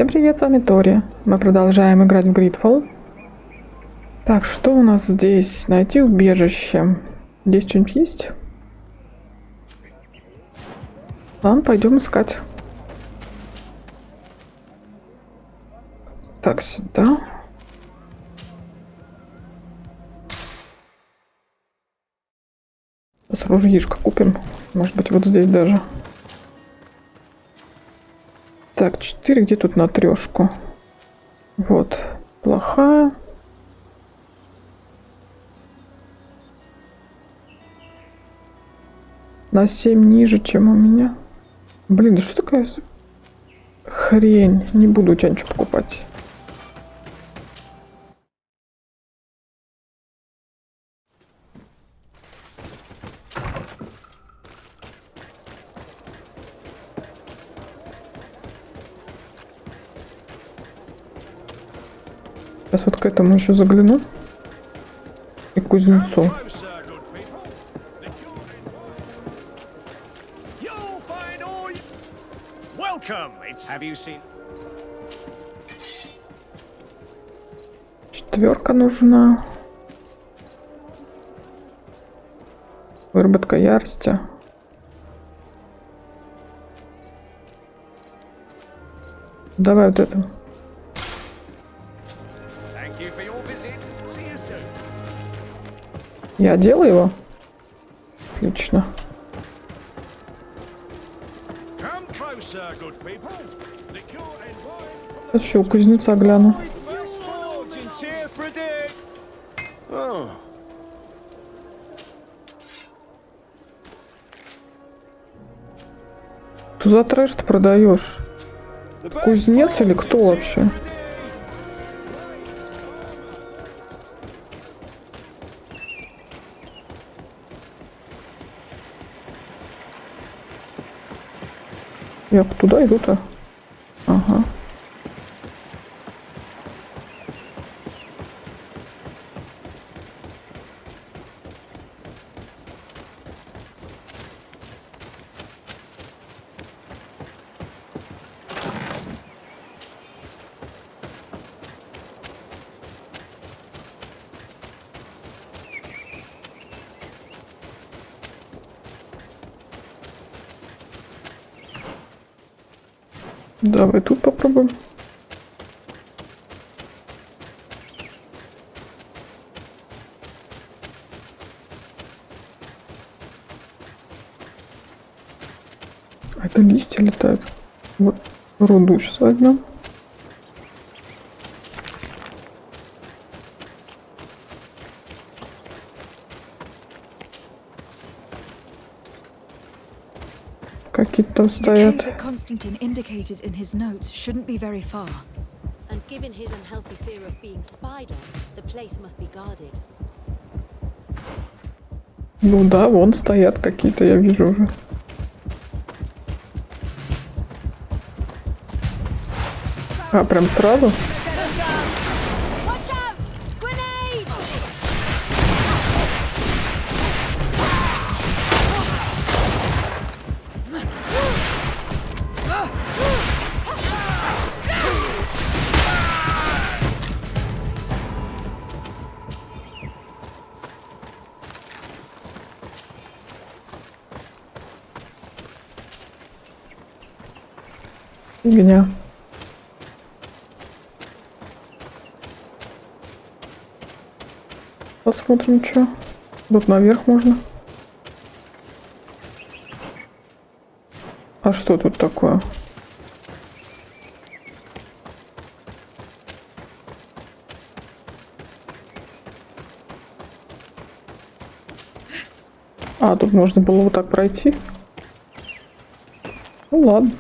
Всем привет, с вами Тори. Мы продолжаем играть в GreedFall. Так, что у нас здесь? Найти убежище. Здесь что-нибудь есть? Ладно, пойдем искать. Так, сюда. Сейчас ружьишко купим. Может быть, вот здесь даже. Так, 4, где тут на трешку? Вот, плохая. На 7 ниже, чем у меня. Блин, да что такая хрень? Не буду у тебя ничего покупать. Сейчас вот к этому еще загляну. И к кузнецу. Четверка нужна. Выработка ярости. Давай вот это. Я делаю его. Отлично. Сейчас еще у кузнеца гляну. Что за трэш ты продаешь? Кузнец или кто вообще? Я туда иду-то. Ага. Давай тут попробуем. А это листья летают. Вот руду сейчас возьмем. Какие-то там стоят. Constantine indicated in his notes shouldn't be very far. And given his unhealthy fear of being spied on, the place must be guarded. Ну да, вон стоят какие-то, я вижу уже. А, прям сразу? Фигня. Посмотрим, что. Тут наверх можно. А что тут такое? А, тут можно было вот так пройти. Ну ладно.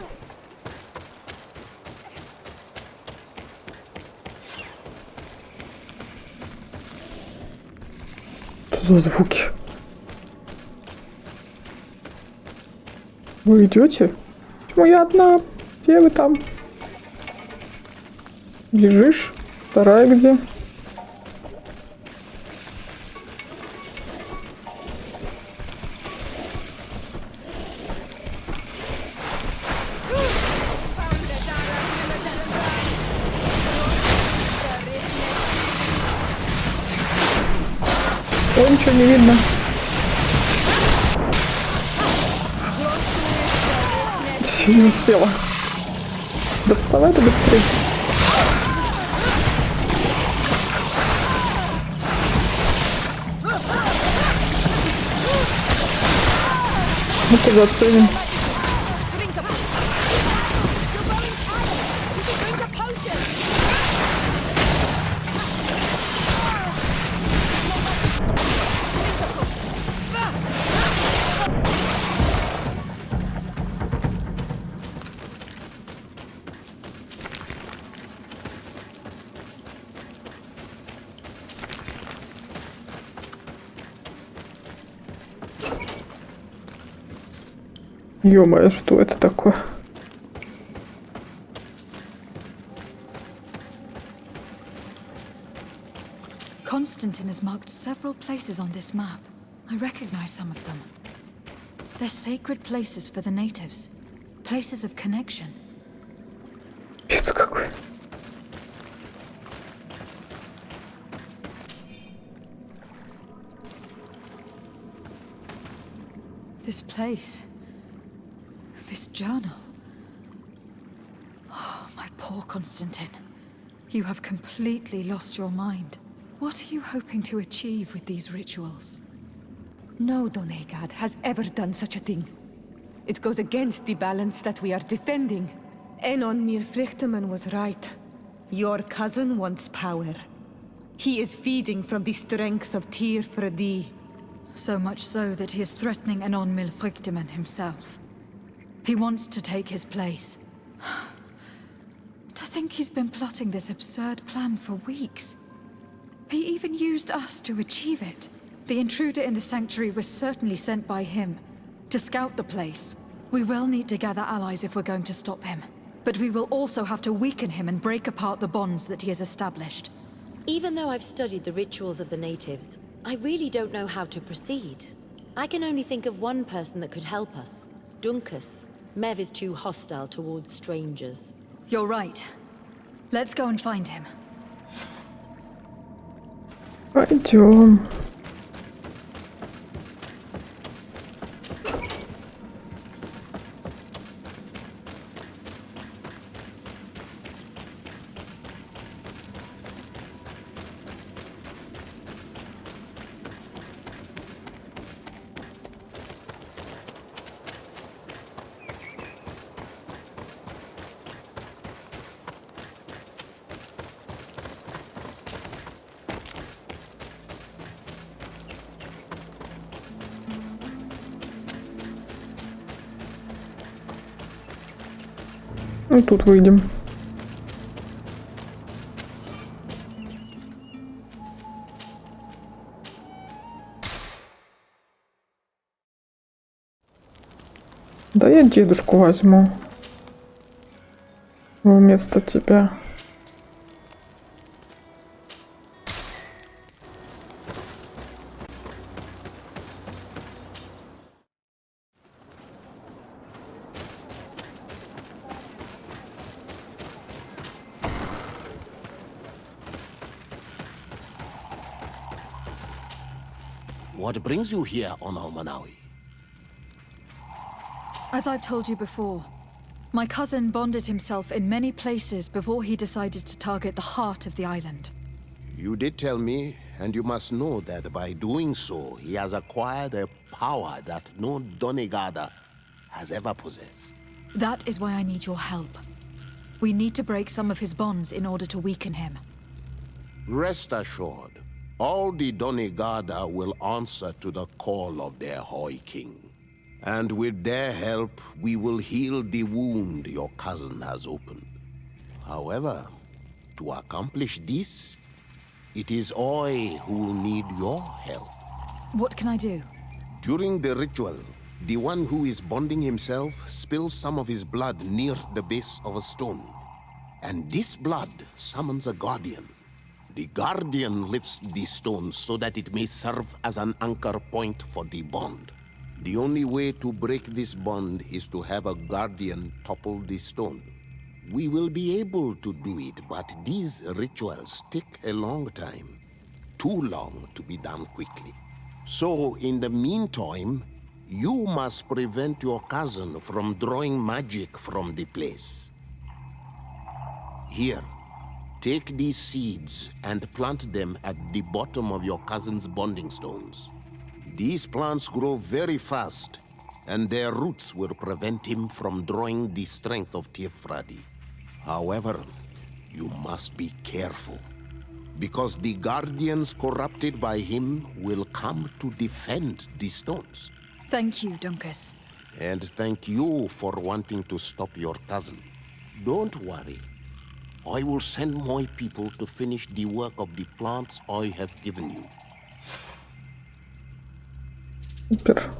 Что за звуки? Вы идете? Почему я одна? Где вы там? Бежишь? Вторая где? Ой, ничего не видно. Не успела. Да вставай ты быстрее. Ну-ка заценим. Ё-моё, что это такое? Constantine has marked several places on this map. I recognize some of them. They're sacred places for the natives. Places of connection. Пиздец какой. This place. This journal. Oh, my poor Constantine. You have completely lost your mind. What are you hoping to achieve with these rituals? No Donegad has ever done such a thing. It goes against the balance that we are defending. Enon Mir Frichtemann was right. Your cousin wants power. He is feeding from the strength of Tyr Fredi. So much so that he is threatening Anon Milfrichtemann himself. He wants to take his place. To think he's been plotting this absurd plan for weeks. He even used us to achieve it. The intruder in the sanctuary was certainly sent by him to scout the place. We will need to gather allies if we're going to stop him. But we will also have to weaken him and break apart the bonds that he has established. Even though I've studied the rituals of the natives, I really don't know how to proceed. I can only think of one person that could help us. Dunkus. Mev is too hostile towards strangers. You're right. Let's go and find him. Пойдем. Ну тут выйдем. Да я дедушку возьму вместо тебя. What brings you here on Almanawi? As I've told you before, my cousin bonded himself in many places before he decided to target the heart of the island. You did tell me, and you must know that by doing so, he has acquired a power that no Donegada has ever possessed. That is why I need your help. We need to break some of his bonds in order to weaken him. Rest assured, all the Donegada will answer to the call of their Hoi King. And with their help, we will heal the wound your cousin has opened. However, to accomplish this, it is I who will need your help. What can I do? During the ritual, the one who is bonding himself spills some of his blood near the base of a stone. And this blood summons a guardian. The guardian lifts the stone so that it may serve as an anchor point for the bond. The only way to break this bond is to have a guardian topple the stone. We will be able to do it, but these rituals take a long time. Too long to be done quickly. So, in the meantime, you must prevent your cousin from drawing magic from the place. Here, take these seeds and plant them at the bottom of your cousin's bonding stones. These plants grow very fast, and their roots will prevent him from drawing the strength of Tiefradi. However, you must be careful, because the guardians corrupted by him will come to defend the stones. Thank you, Duncus. And thank you for wanting to stop your cousin. Don't worry. I will send my people to finish the work of the plants I have given you. Супер.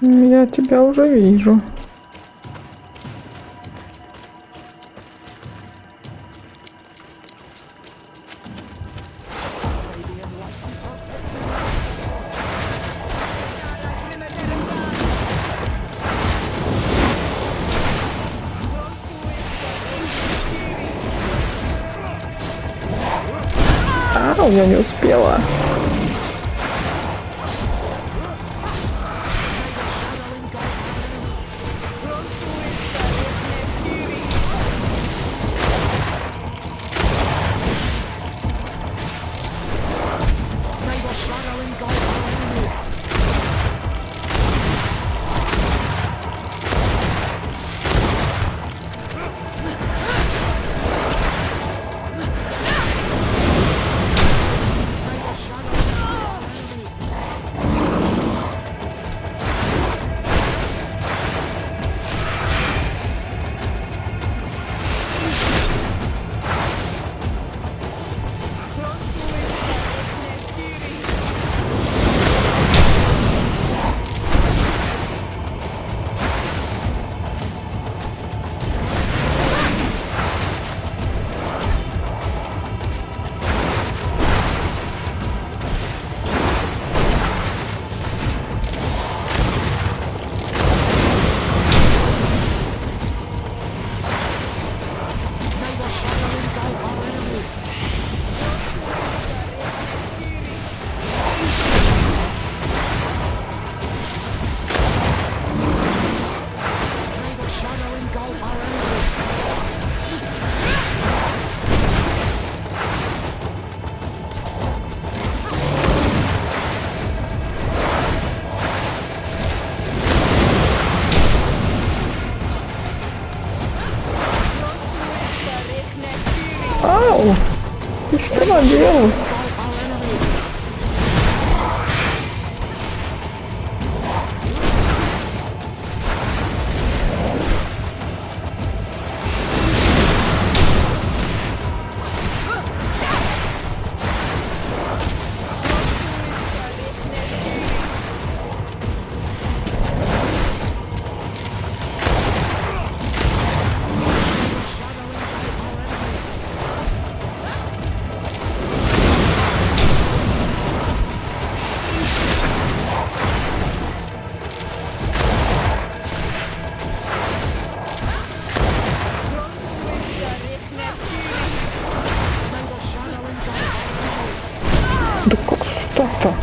Я тебя уже вижу. Ау, я не успела. Ау! Ты что наделал? Да как что-то?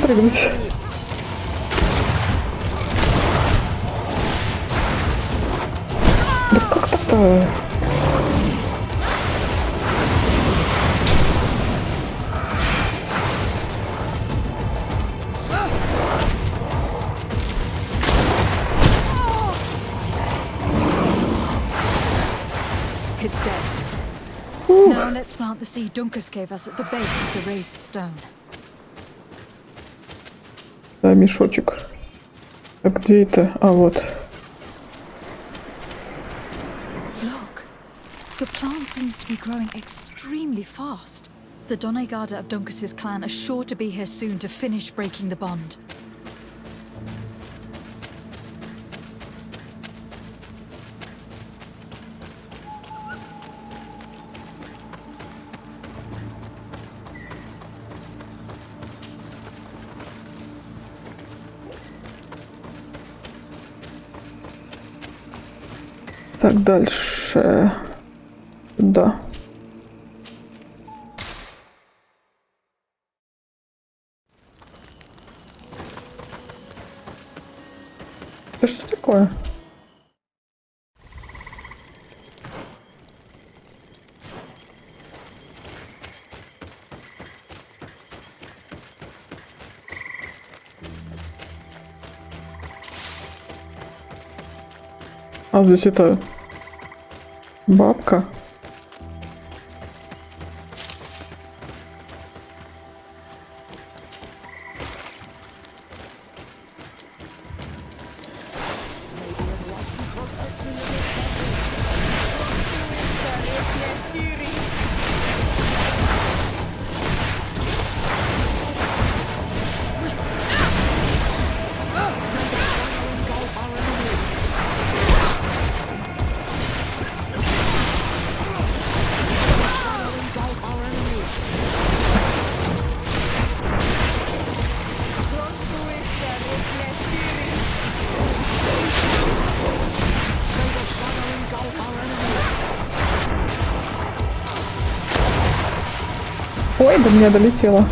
прыгнуть. Да как так-то? It's dead. Now let's plant the seed Dunkus gave us at the base of the raised stone. Да, мешочек. А где это? А вот. Look, the plant seems to be growing extremely fast. The Doneigada of Dunkus's clan are sure to be here soon to finish breaking the bond. Так, дальше. Да. Это что такое? А здесь это бабка. Ой, до меня долетело.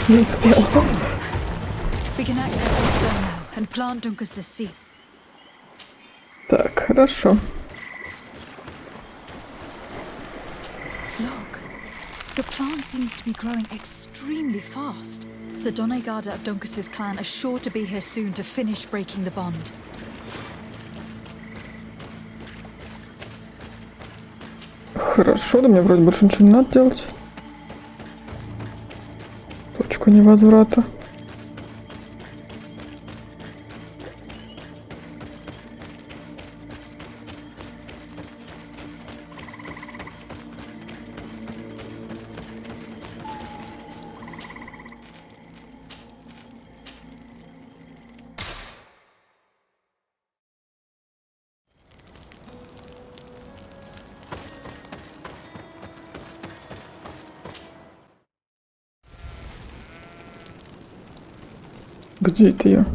Не успел. We can access the stone now and plant Dunkus's seed. Так, хорошо. Look, the plant seems to be growing extremely fast. The Doneigada of Dunkus's clan are sure to be here soon to finish breaking the bond. Хорошо, да мне вроде больше ничего не надо делать. Точку невозврата. Где это я?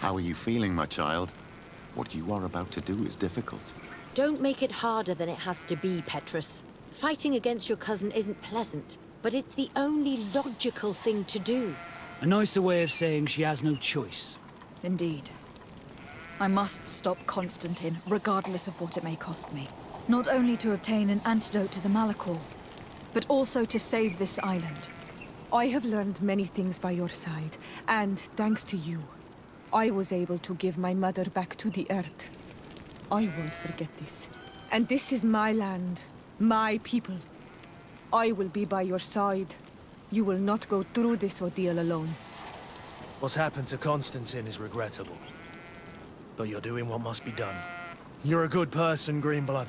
How are you feeling, my child? What you are about to do is difficult. Don't make it harder than it has to be, Petrus. Fighting against your cousin isn't pleasant, but it's the only logical thing to do. A nicer way of saying she has no choice. Indeed. I must stop Constantine, regardless of what it may cost me. Not only to obtain an antidote to the Malachor, but also to save this island. I have learned many things by your side, and thanks to you, I was able to give my mother back to the earth. I won't forget this. And this is my land, my people. I will be by your side. You will not go through this ordeal alone. What's happened to Constantine is regrettable. But you're doing what must be done. You're a good person, Greenblood.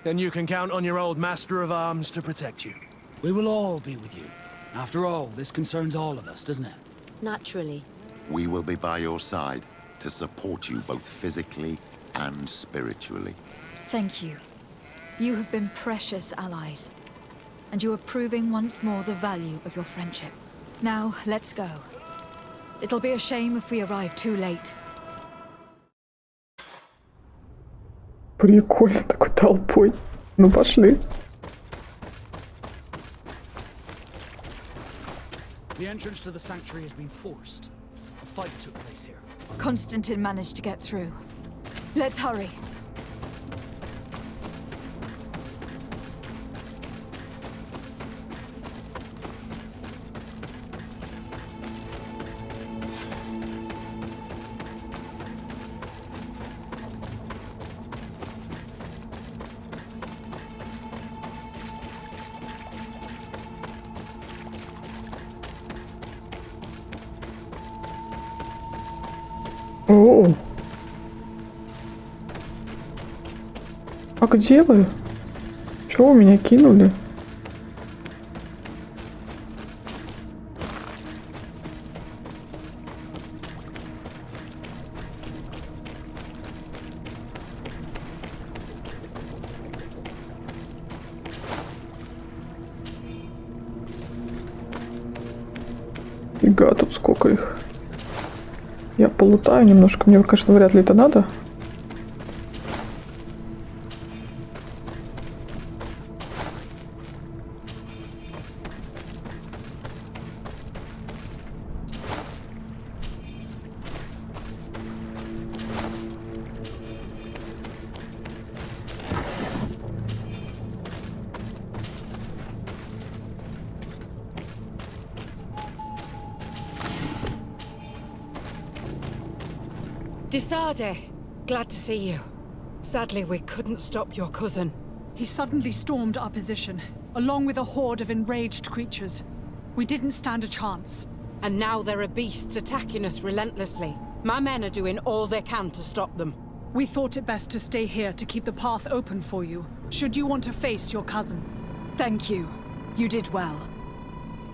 Then you can count on your old master of arms to protect you. We will all be with you. After all, this concerns all of us, doesn't it? Naturally. We will be by your side to support you both physically and spiritually. Thank you. You have been precious allies. And you are proving once more the value of your friendship. Now, let's go. It'll be a shame if we arrive too late. Прикольно, такой толпой. Ну, пошли. The entrance to the sanctuary has been forced. A fight took place here. Constantine managed to get through. Let's hurry. О, а где вы? Чего вы меня кинули? Фига, тут сколько их. Я полутаю немножко, мне, конечно, вряд ли это надо. Desade, glad to see you. Sadly, we couldn't stop your cousin. He suddenly stormed our position, along with a horde of enraged creatures. We didn't stand a chance. And now there are beasts attacking us relentlessly. My men are doing all they can to stop them. We thought it best to stay here to keep the path open for you, should you want to face your cousin. Thank you. You did well.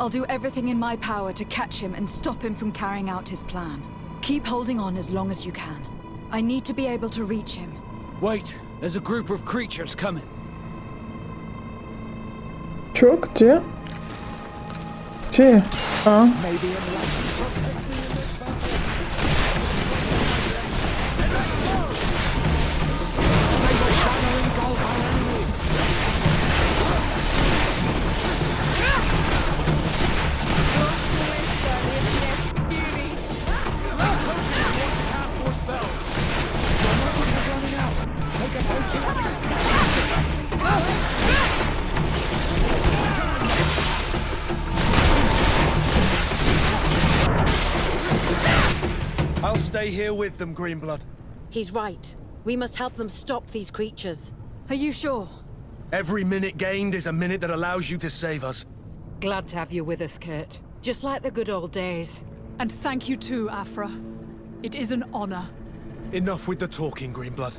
I'll do everything in my power to catch him and stop him from carrying out his plan. Keep holding on as long as you can. I need to be able to reach him. Wait, there's a group of creatures coming. Чё, где? Где? А? I'll stay here with them, Greenblood. He's right. We must help them stop these creatures. Are you sure? Every minute gained is a minute that allows you to save us. Glad to have you with us, Kurt. Just like the good old days. And thank you too, Afra. It is an honor. Enough with the talking, Greenblood.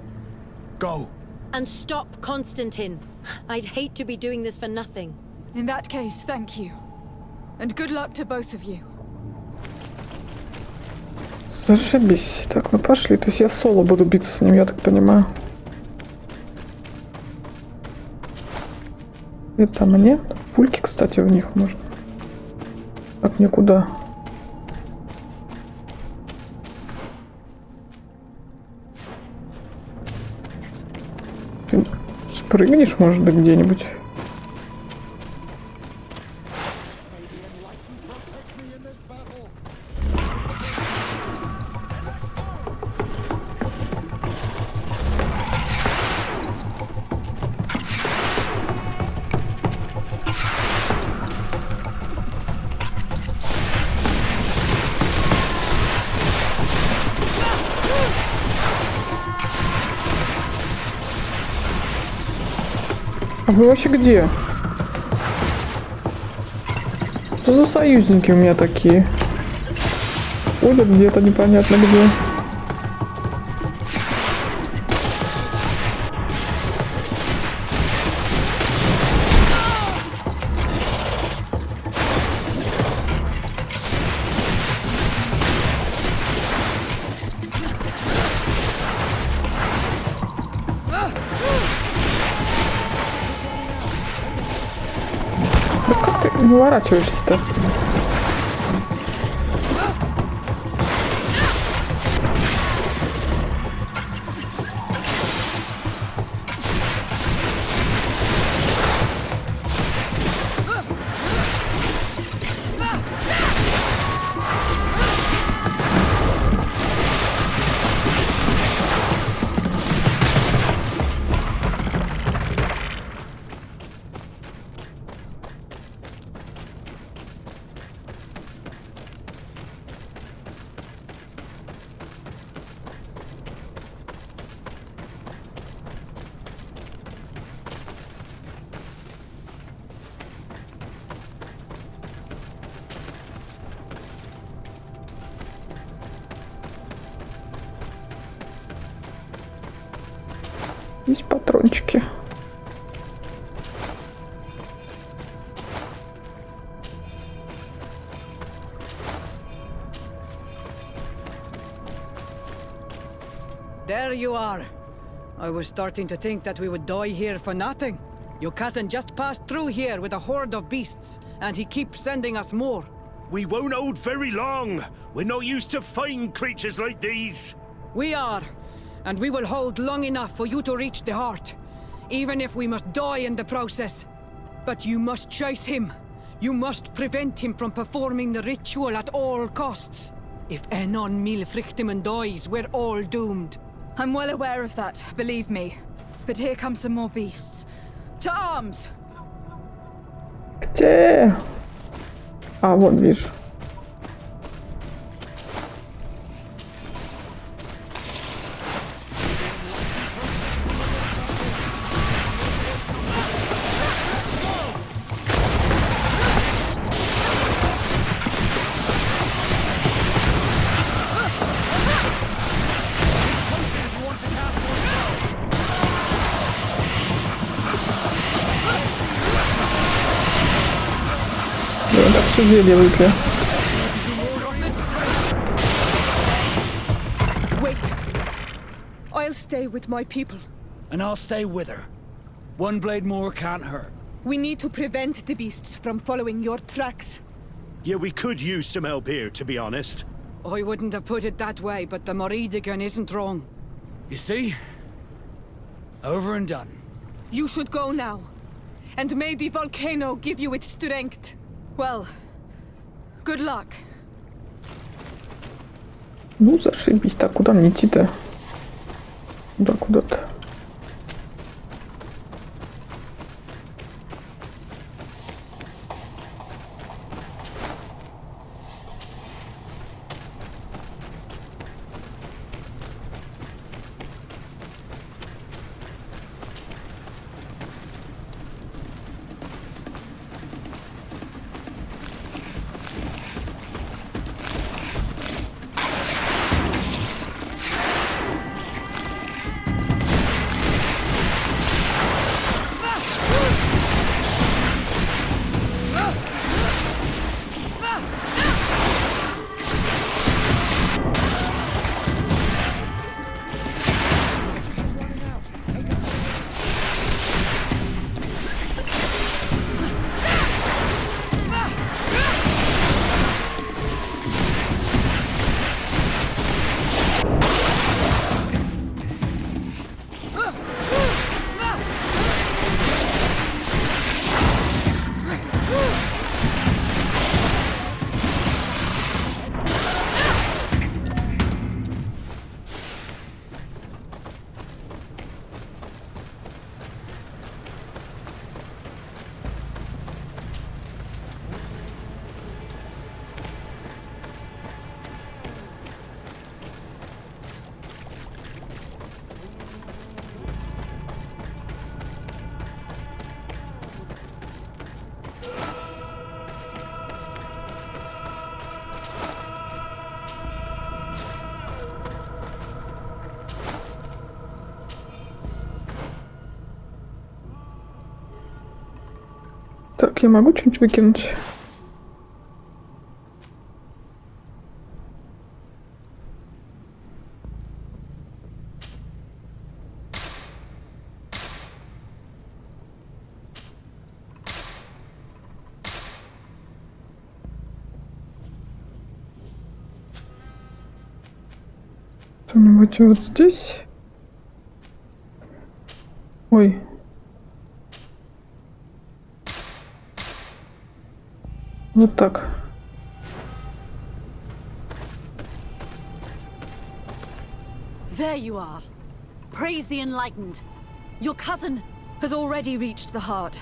Go. And stop Constantine. I'd hate to be doing this for nothing. In that case, thank you. And good luck to both of you. Зашибись. Так, ну пошли. То есть я соло буду биться с ним, я так понимаю. Это мне? Пульки, кстати, в них можно. Так, мне куда? Ты спрыгнешь, может быть, где-нибудь? А вы вообще где? Что за союзники у меня такие? Ходят где-то непонятно где. Да как ты не уворачиваешься-то? Есть патрончики. There you are. I was starting to think that we would die here for nothing. Your cousin just passed through here with a horde of beasts, and he keeps sending us more. We won't hold very long. We're not used to fighting creatures like these. We are, and we will hold long enough for you to reach the heart, even if we must die in the process. But you must chase him. You must prevent him from performing the ritual at all costs. If Enon Milfrichtimen dies, we're all doomed. I'm well aware of that, believe me. But here come some more beasts. To arms! Где? А, вон вижу. Так все зелье выпью. Wait. I'll stay with my people. And I'll stay with her. One blade more can't hurt. We need to prevent the beasts from following your tracks. Yeah, we could use some help here, to be honest. I wouldn't have put it that way, but the Moridigan isn't wrong. You see? Over and done. You should go now. And may the volcano give you its strength. Well, good luck. Ну, зашибись. Так, куда мне идти-то? Да, куда-то. Так, я могу что-нибудь выкинуть? Что-нибудь вот здесь? Ой. Вот так. There you are. Praise the Enlightened. Your cousin has already reached the heart.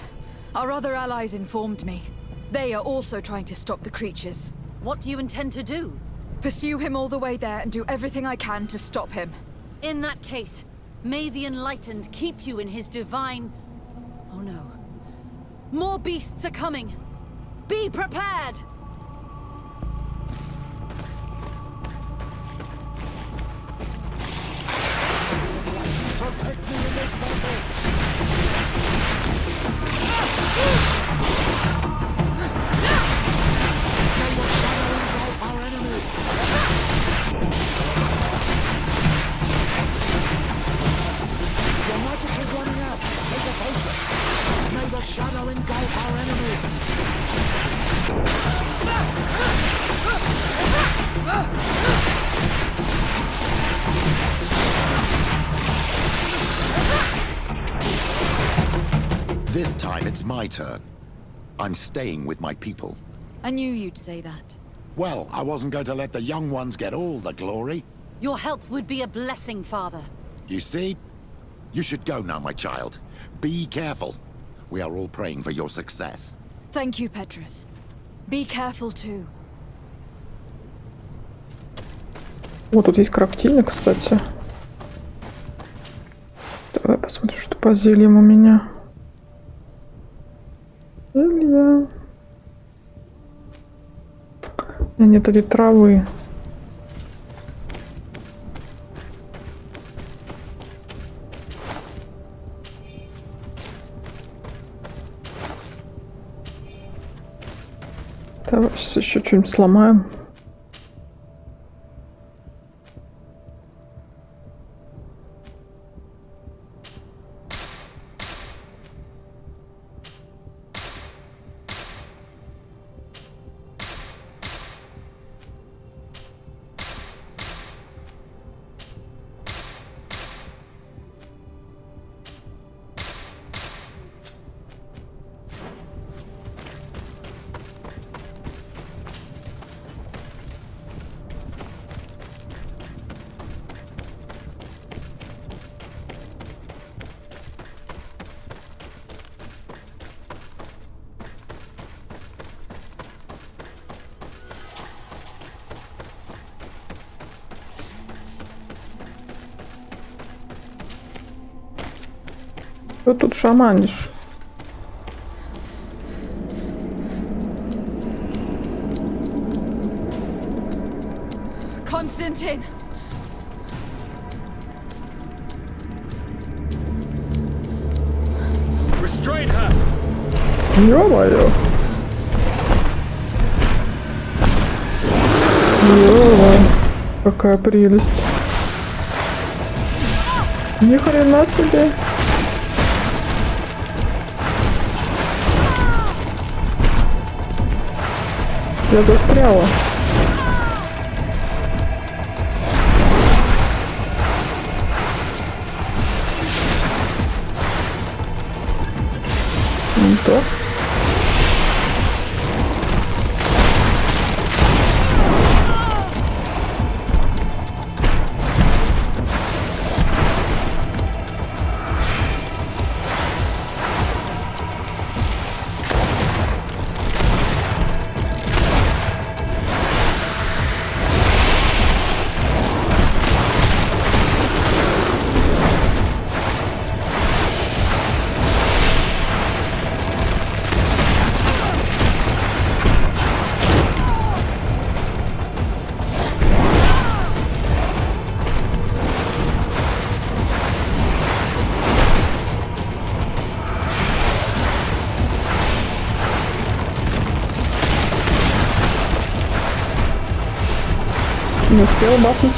Our other allies informed me. They are also trying to stop the creatures. What do you intend to do? Pursue him all the way there and do everything I can to stop him. In that case, may the Enlightened keep you in his divine... Oh no. More beasts are coming. Be prepared! Protect me in this battle! May your shadow engulf our enemies! Your magic is running out! Take a potion! May the shadow engulf our enemies! This time it's my turn. I'm staying with my people. I knew you'd say that. Well, I wasn't going to let the young ones get all the glory. Your help would be a blessing, Father. You see? You should go now, my child. Be careful. We are all praying for your success. Thank you, Petrus. Be careful too. Вот тут есть крафтильник, кстати. Давай посмотрим, что по зельям у меня. Зелья. У меня нет этой травы. Давай сейчас еще что-нибудь сломаем. Что тут шаманишь? Constantine! Restrain her! Ё-моё! Ё-моё! Какая прелесть! Ни хрена себе! Я застряла. Не то. Не успела бахнуть.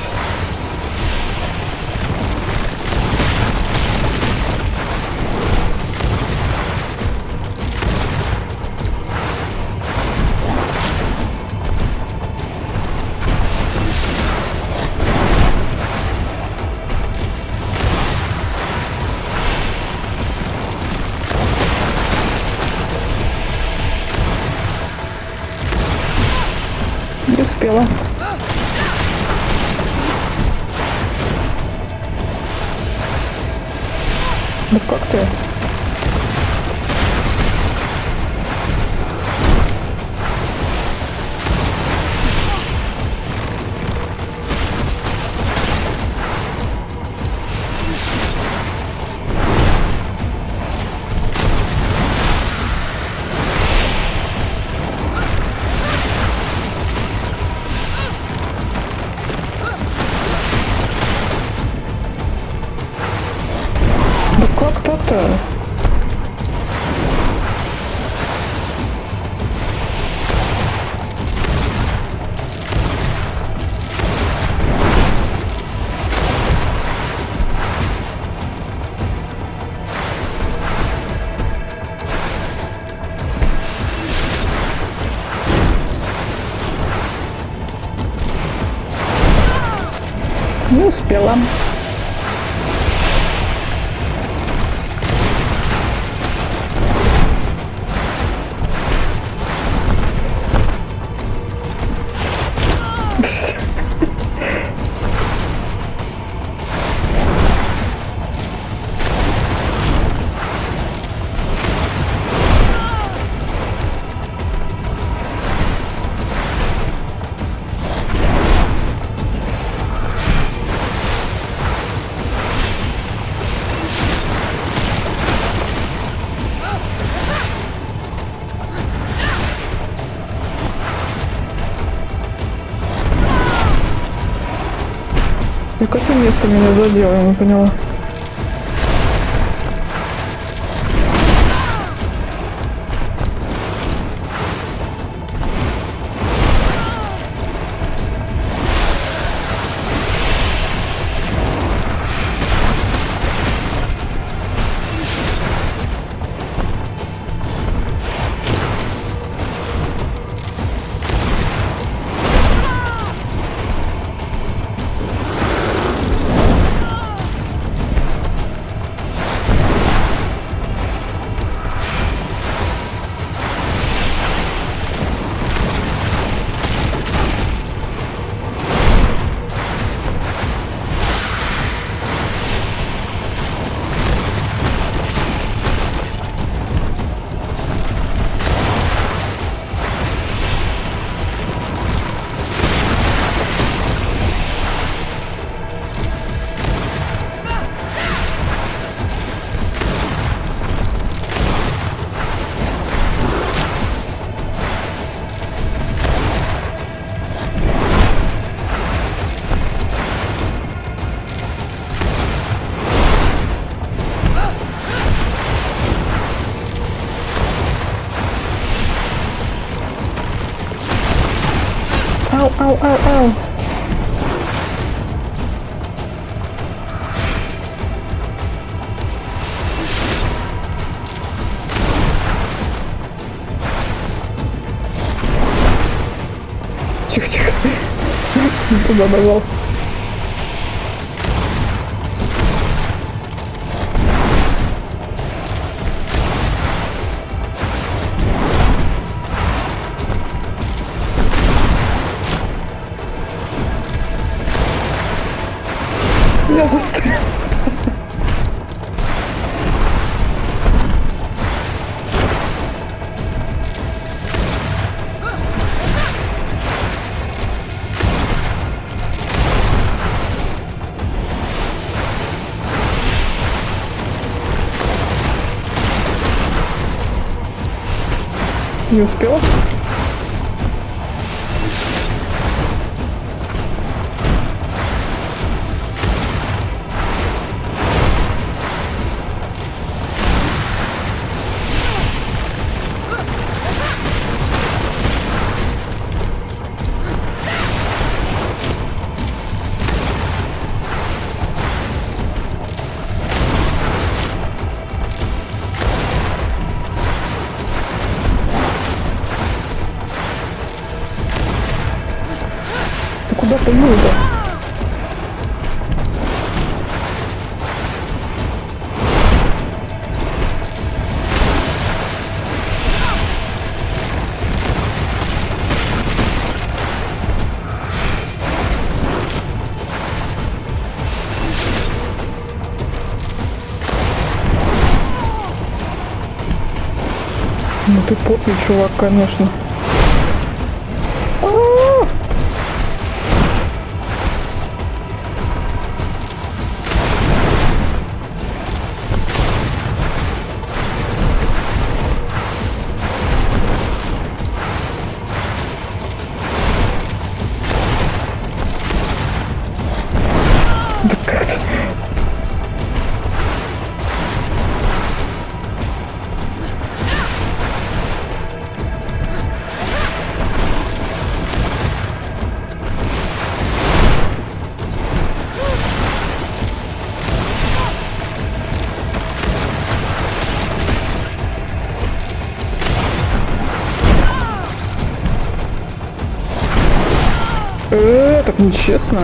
Не успела. Ну как ты? Как так-то? Не успела. И каким местом меня задело, я не поняла. Ау, ау, ау, ау. Тихо, тихо. Туда оборвал. Я застрял. Не успела? Куда ты, Юля? Ну ты потный чувак, конечно. Да как ты? Так нечестно.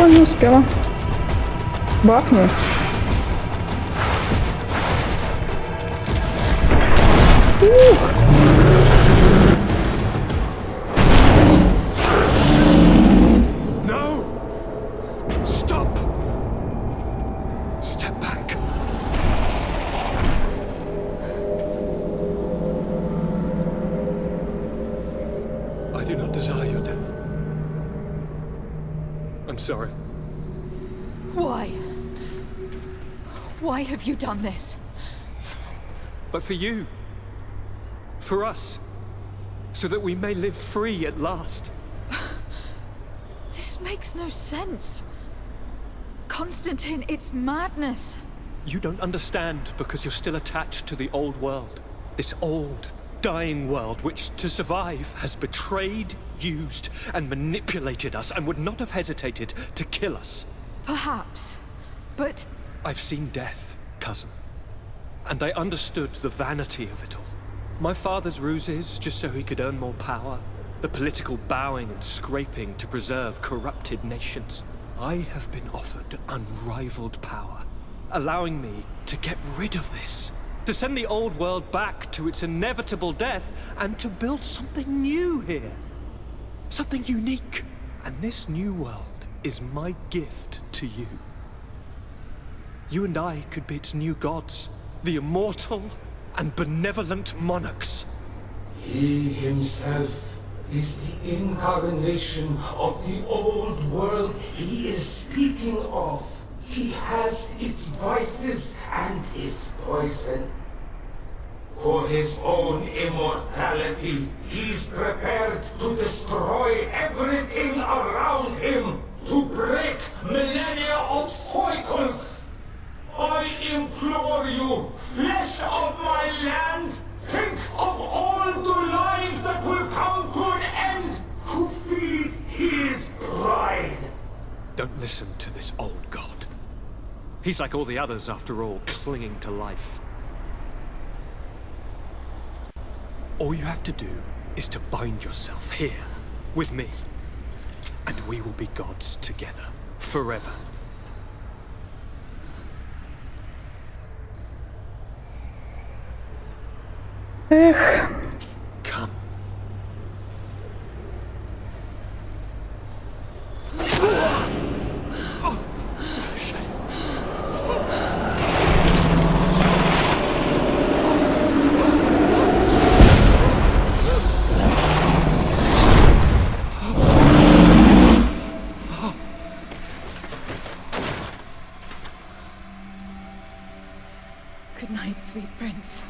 Не успела. Бахну. Ух! No! Stop! Step back. I do not desire your death. I'm sorry. Why? Why have you done this? But for you. For us. So that we may live free at last. This makes no sense. Constantine, it's madness. You don't understand because you're still attached to the old world. This old, dying world which, to survive, has betrayed, used, and manipulated us and would not have hesitated to kill us. Perhaps, but... I've seen death, cousin. And I understood the vanity of it all. My father's ruses just so he could earn more power. The political bowing and scraping to preserve corrupted nations. I have been offered unrivaled power, allowing me to get rid of this. To send the old world back to its inevitable death and to build something new here. Something unique. And this new world is my gift to you. You and I could be its new gods, the immortal and benevolent monarchs. He himself is the incarnation of the old world he is speaking of. He has its vices and its poison. For his own immortality, he's prepared to destroy everything around him, to break millennia of cycles. I implore you, flesh of my land, think of all the lives that will come to an end to feed his pride. Don't listen to this old god. He's like all the others, after all, clinging to life. All you have to do is to bind yourself here, with me, and we will be gods together, forever. Эх. Come. Good night, sweet prince.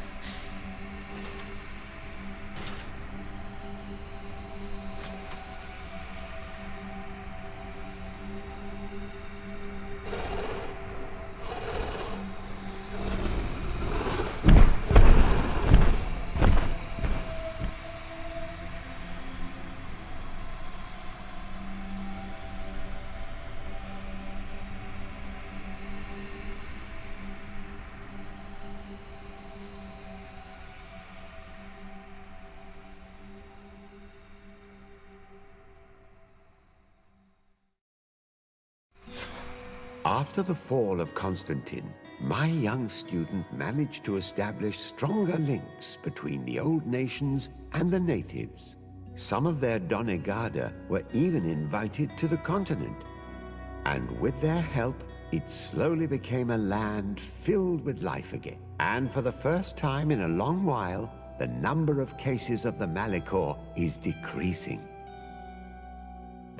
After the fall of Constantine, my young student managed to establish stronger links between the old nations and the natives. Some of their Donegada were even invited to the continent. And with their help, it slowly became a land filled with life again. And for the first time in a long while, the number of cases of the Malicor is decreasing.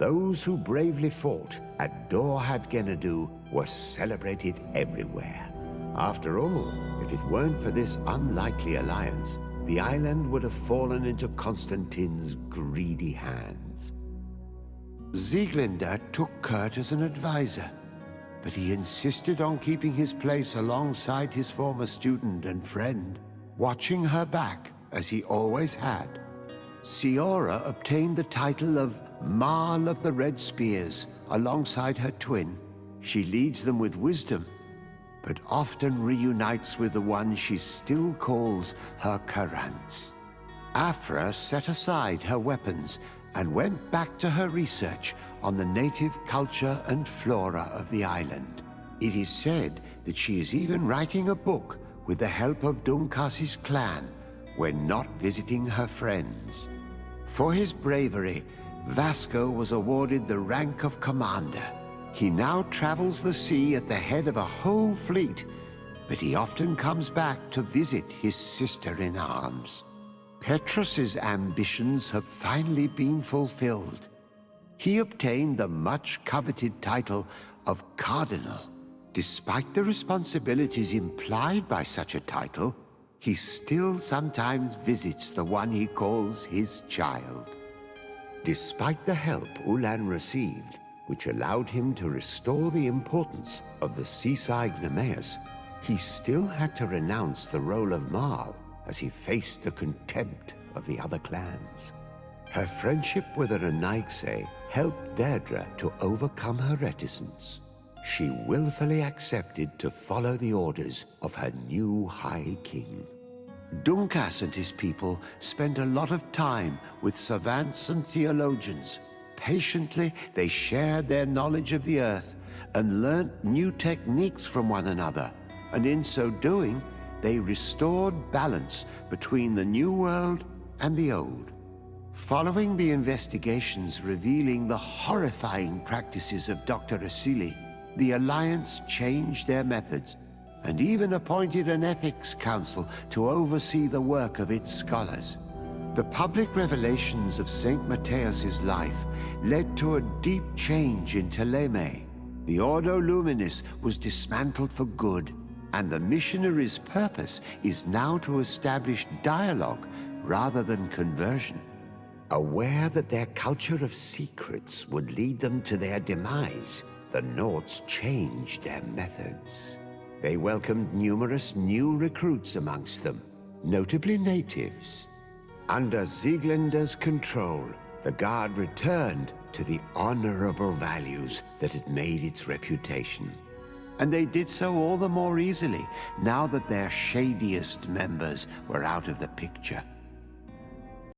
Those who bravely fought at Dorhad Genadu were celebrated everywhere. After all, if it weren't for this unlikely alliance, the island would have fallen into Constantine's greedy hands. Sieglinde took Kurt as an advisor, but he insisted on keeping his place alongside his former student and friend, watching her back as he always had. Siora obtained the title of Marl of the Red Spears alongside her twin. She leads them with wisdom, but often reunites with the one she still calls her Karants. Afra set aside her weapons and went back to her research on the native culture and flora of the island. It is said that she is even writing a book with the help of Dunkas's clan when not visiting her friends. For his bravery, Vasco was awarded the rank of commander. He now travels the sea at the head of a whole fleet, but he often comes back to visit his sister-in-arms. Petrus's ambitions have finally been fulfilled. He obtained the much-coveted title of Cardinal. Despite the responsibilities implied by such a title, he still sometimes visits the one he calls his child. Despite the help Ulan received, which allowed him to restore the importance of the seaside Nemeus, he still had to renounce the role of Marl as he faced the contempt of the other clans. Her friendship with Aranaikse helped Deirdre to overcome her reticence. She willfully accepted to follow the orders of her new High King. Dunkas and his people spent a lot of time with savants and theologians. Patiently, they shared their knowledge of the earth and learnt new techniques from one another, and in so doing, they restored balance between the new world and the old. Following the investigations revealing the horrifying practices of Dr. Asili, the Alliance changed their methods and even appointed an ethics council to oversee the work of its scholars. The public revelations of St. Matthias's life led to a deep change in Teleme. The Ordo Luminis was dismantled for good, and the missionaries' purpose is now to establish dialogue rather than conversion. Aware that their culture of secrets would lead them to their demise, the Nords changed their methods. They welcomed numerous new recruits amongst them, notably natives. Under Sieglinde's control, the Guard returned to the honorable values that had made its reputation. And they did so all the more easily now that their shadiest members were out of the picture.